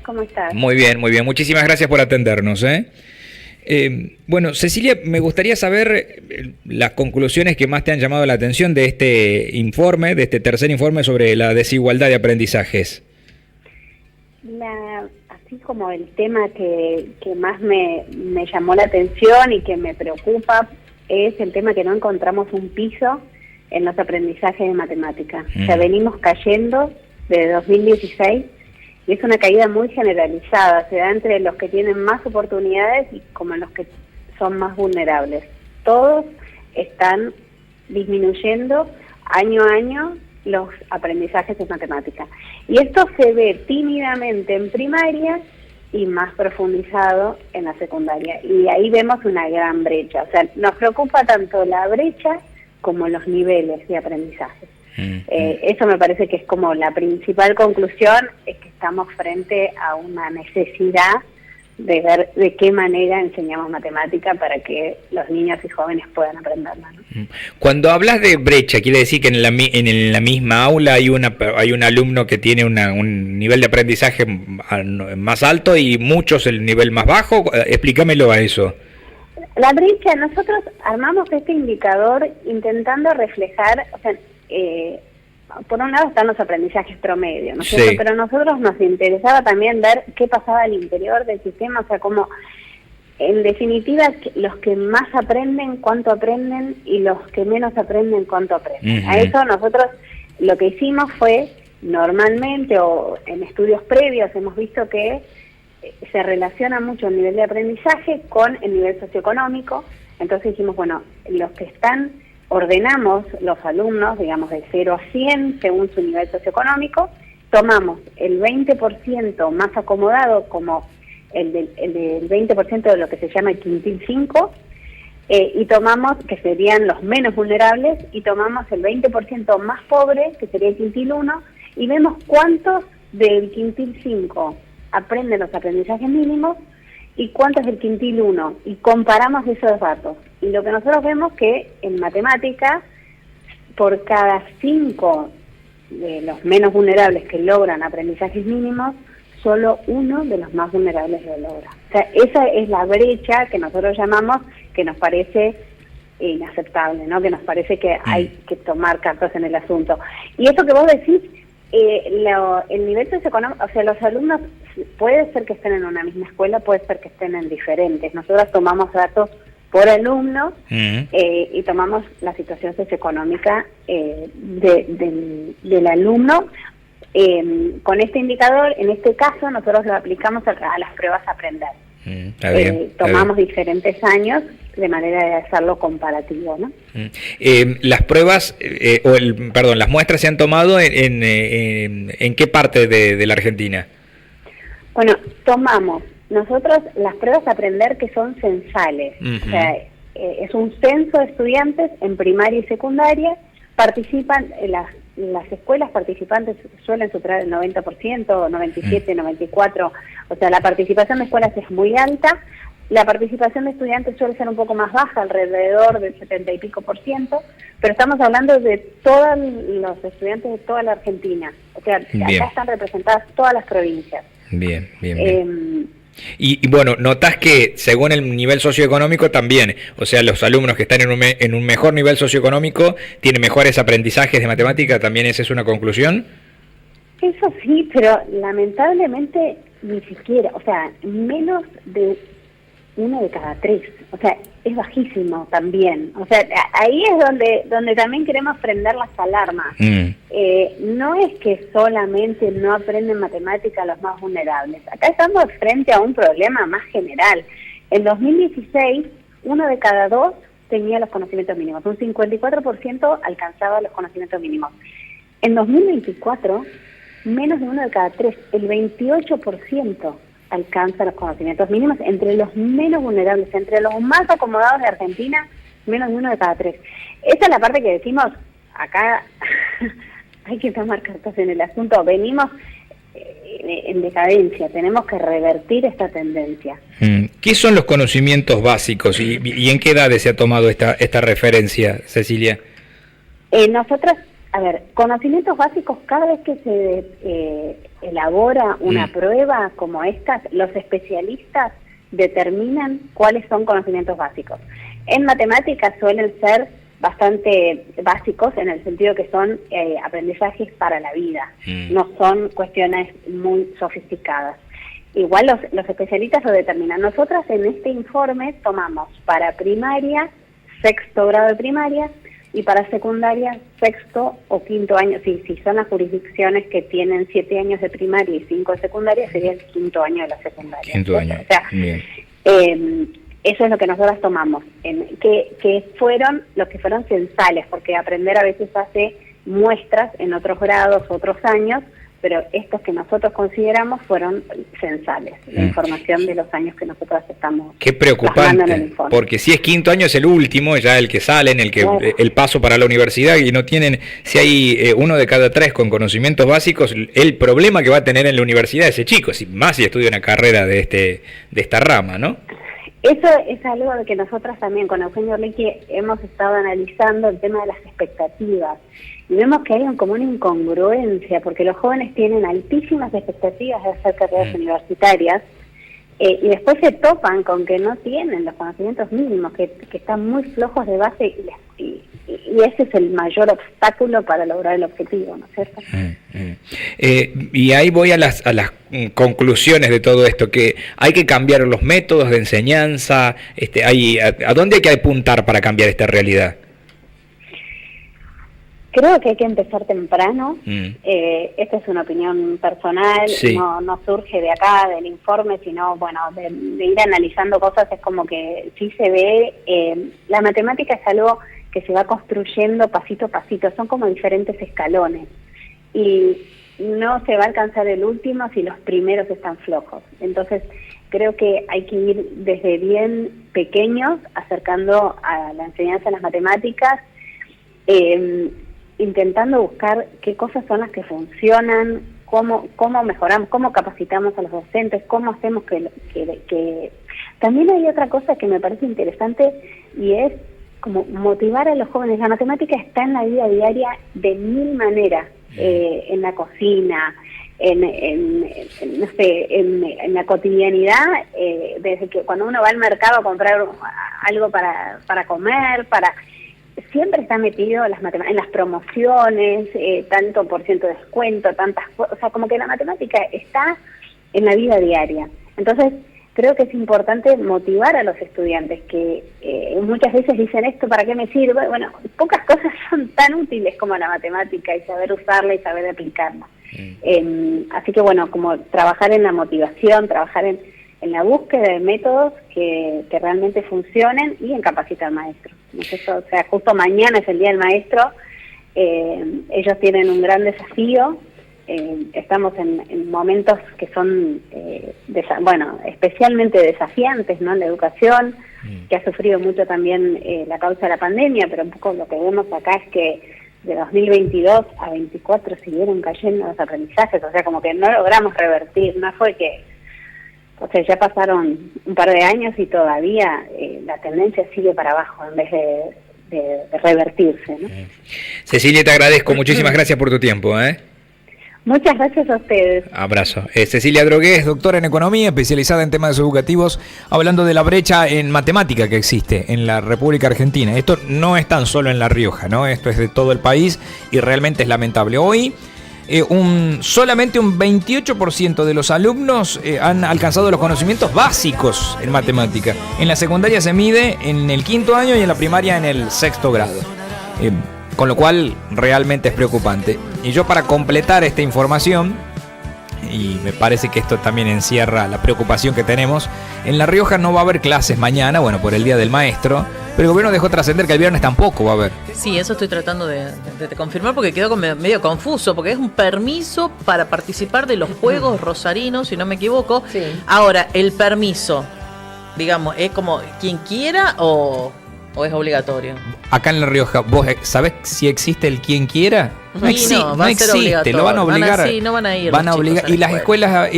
¿Cómo estás? Muy bien, muy bien. Muchísimas gracias por atendernos, ¿eh? Bueno, Cecilia, me gustaría saber las conclusiones que más te han llamado la atención de este informe, de este tercer informe sobre la desigualdad de aprendizajes. Así como el tema que más me llamó la atención y que me preocupa es el tema que no encontramos un piso en los aprendizajes de matemáticas. O sea, venimos cayendo desde 2016 y es una caída muy generalizada, se da entre los que tienen más oportunidades y como los que son más vulnerables. Todos están disminuyendo año a año los aprendizajes de matemáticas. Y esto se ve tímidamente en primaria y más profundizado en la secundaria. Y ahí vemos una gran brecha. O sea, nos preocupa tanto la brecha como los niveles de aprendizaje. Eso me parece que es como la principal conclusión, es que estamos frente a una necesidad de ver de qué manera enseñamos matemática para que los niños y jóvenes puedan aprenderla, ¿no? Cuando hablas de brecha, ¿quiere decir que en la misma aula hay un alumno que tiene un nivel de aprendizaje más alto y muchos el nivel más bajo? Explícamelo a eso. La brecha, nosotros armamos este indicador intentando reflejar, o sea, por un lado están los aprendizajes promedio, ¿no es cierto? Pero a nosotros nos interesaba también ver qué pasaba al interior del sistema, o sea, como en definitiva los que más aprenden, cuánto aprenden, y los que menos aprenden, cuánto aprenden. A eso nosotros lo que hicimos fue, normalmente o en estudios previos hemos visto que se relaciona mucho el nivel de aprendizaje con el nivel socioeconómico. Entonces dijimos, bueno, los que ordenamos los alumnos, digamos, de 0 a 100 según su nivel socioeconómico, tomamos el 20% más acomodado como el del 20% de lo que se llama el quintil 5, y tomamos, que serían los menos vulnerables, y tomamos el 20% más pobre, que sería el quintil 1, y vemos cuántos del quintil 5 aprenden los aprendizajes mínimos y cuántos del quintil 1, y comparamos esos datos. Y lo que nosotros vemos que en matemáticas, por cada 5 de los menos vulnerables que logran aprendizajes mínimos, solo uno de los más vulnerables lo logra. O sea, esa es la brecha que nosotros llamamos, que nos parece inaceptable, ¿no? Que nos parece que hay que tomar cartas en el asunto. Y eso que vos decís, el nivel socioeconómico, o sea, los alumnos puede ser que estén en una misma escuela, puede ser que estén en diferentes. Nosotros tomamos datos por alumno y tomamos la situación socioeconómica del alumno. Con este indicador, en este caso, nosotros lo aplicamos a las pruebas a aprender. Tomamos diferentes años de manera de hacerlo comparativo, ¿no? Las pruebas, las muestras se han tomado en qué parte de la Argentina. Bueno, tomamos nosotros las pruebas a aprender que son censales, o sea, es un censo de estudiantes en primaria y secundaria. Participan las escuelas participantes suelen superar el 90%, 97, 94%, o sea, la participación de escuelas es muy alta. La participación de estudiantes suele ser un poco más baja, alrededor del 70 y pico %, pero estamos hablando de todos los estudiantes de toda la Argentina. O sea, acá están representadas todas las provincias. Bien. Y bueno, notás que según el nivel socioeconómico también, o sea, los alumnos que están en un mejor nivel socioeconómico tienen mejores aprendizajes de matemática, ¿también esa es una conclusión? Eso sí, pero lamentablemente ni siquiera, o sea, menos de 1 de cada 3, o sea, es bajísimo también. O sea, ahí es donde también queremos prender las alarmas. No es que solamente no aprenden matemática los más vulnerables. Acá estamos frente a un problema más general. En 2016, 1 de cada 2 tenía los conocimientos mínimos. Un 54% alcanzaba los conocimientos mínimos. En 2024, menos de 1 de cada 3, el 28% alcanza los conocimientos mínimos entre los menos vulnerables, entre los más acomodados de Argentina, menos de 1 de cada 3. Esa es la parte que decimos, acá hay que tomar cartas en el asunto, venimos en decadencia, tenemos que revertir esta tendencia. ¿Qué son los conocimientos básicos y en qué edades se ha tomado esta referencia, Cecilia? Nosotros A ver, conocimientos básicos, cada vez que se elabora una prueba como estas, los especialistas determinan cuáles son conocimientos básicos. En matemáticas suelen ser bastante básicos en el sentido que son aprendizajes para la vida, no son cuestiones muy sofisticadas. Igual los especialistas lo determinan. Nosotras en este informe tomamos para primaria, 6º grado de primaria, y para secundaria, 6º o 5º año. Si son las jurisdicciones que tienen 7 años de primaria y 5 de secundaria, sería el 5º año de la secundaria. 5º año, o sea, bien. Eso es lo que nosotras tomamos, que fueron los que fueron censales, porque aprender a veces hace muestras en otros grados, otros años, pero estos que nosotros consideramos fueron censales, la información de los años que nosotros estamos. Qué preocupante, porque si es 5º año es el último, ya el que salen, el paso para la universidad, y no tienen, si hay 1 de cada 3 con conocimientos básicos, el problema que va a tener en la universidad ese chico, más si estudia una carrera de esta rama, ¿no? Eso es algo de que nosotras también con Eugenio Orlicki hemos estado analizando, el tema de las expectativas. Y vemos que hay como una incongruencia, porque los jóvenes tienen altísimas expectativas de hacer carreras universitarias, y después se topan con que no tienen los conocimientos mínimos, que están muy flojos de base, y ese es el mayor obstáculo para lograr el objetivo, ¿no es cierto? Y ahí voy a las conclusiones de todo esto, que hay que cambiar los métodos de enseñanza, ¿a dónde hay que apuntar para cambiar esta realidad? Creo que hay que empezar temprano. Esta es una opinión personal, sí. No surge de acá, del informe, sino bueno, de ir analizando cosas. Es como que sí se ve, la matemática es algo que se va construyendo pasito a pasito, son como diferentes escalones, y no se va a alcanzar el último si los primeros están flojos. Entonces creo que hay que ir desde bien pequeños acercando a la enseñanza de las matemáticas, intentando buscar qué cosas son las que funcionan, cómo mejoramos, cómo capacitamos a los docentes, cómo hacemos que... También hay otra cosa que me parece interesante, y es como motivar a los jóvenes. La matemática está en la vida diaria de 1000 maneras, en la cocina, no sé, en la cotidianidad, desde que cuando uno va al mercado a comprar algo para comer, siempre está metido en las promociones, tanto por ciento de descuento, tantas cosas, o sea, como que la matemática está en la vida diaria. Entonces, creo que es importante motivar a los estudiantes que muchas veces dicen, ¿esto para qué me sirve? Bueno, pocas cosas son tan útiles como la matemática, y saber usarla y saber aplicarla. Así que bueno, como trabajar en la motivación, trabajar en la búsqueda de métodos que realmente funcionen, y en capacitar maestros. ¿No es eso? O sea, justo mañana es el Día del Maestro, ellos tienen un gran desafío. Estamos en momentos que son, especialmente desafiantes, ¿no? En la educación, que ha sufrido mucho también la causa de la pandemia, pero un poco lo que vemos acá es que de 2022 a 2024 siguieron cayendo los aprendizajes, o sea, como que no logramos revertir, no fue que, o sea, ya pasaron un par de años y todavía la tendencia sigue para abajo en vez de revertirse, ¿no? Cecilia, te agradezco, muchísimas gracias por tu tiempo, Muchas gracias a ustedes. Abrazo. Cecilia Drogués, doctora en Economía, especializada en temas educativos, hablando de la brecha en matemática que existe en la República Argentina. Esto no es tan solo en La Rioja, ¿no? Esto es de todo el país y realmente es lamentable. Hoy, solamente un 28% de los alumnos han alcanzado los conocimientos básicos en matemática. En la secundaria se mide en el 5º año y en la primaria en el 6º grado. Con lo cual realmente es preocupante. Y yo, para completar esta información, y me parece que esto también encierra la preocupación que tenemos, en La Rioja no va a haber clases mañana, bueno, por el Día del Maestro, pero el gobierno dejó trascender que el viernes tampoco va a haber. Sí, eso estoy tratando de confirmar, porque quedó medio confuso, porque es un permiso para participar de los Juegos Rosarinos, si no me equivoco. Sí. Ahora, el permiso, digamos, ¿es como quien quiera o es obligatorio? Acá en La Rioja, ¿vos sabés si existe el quien quiera? No existe, lo van a obligar. No van a ir. Van a obligar, y las escuelas...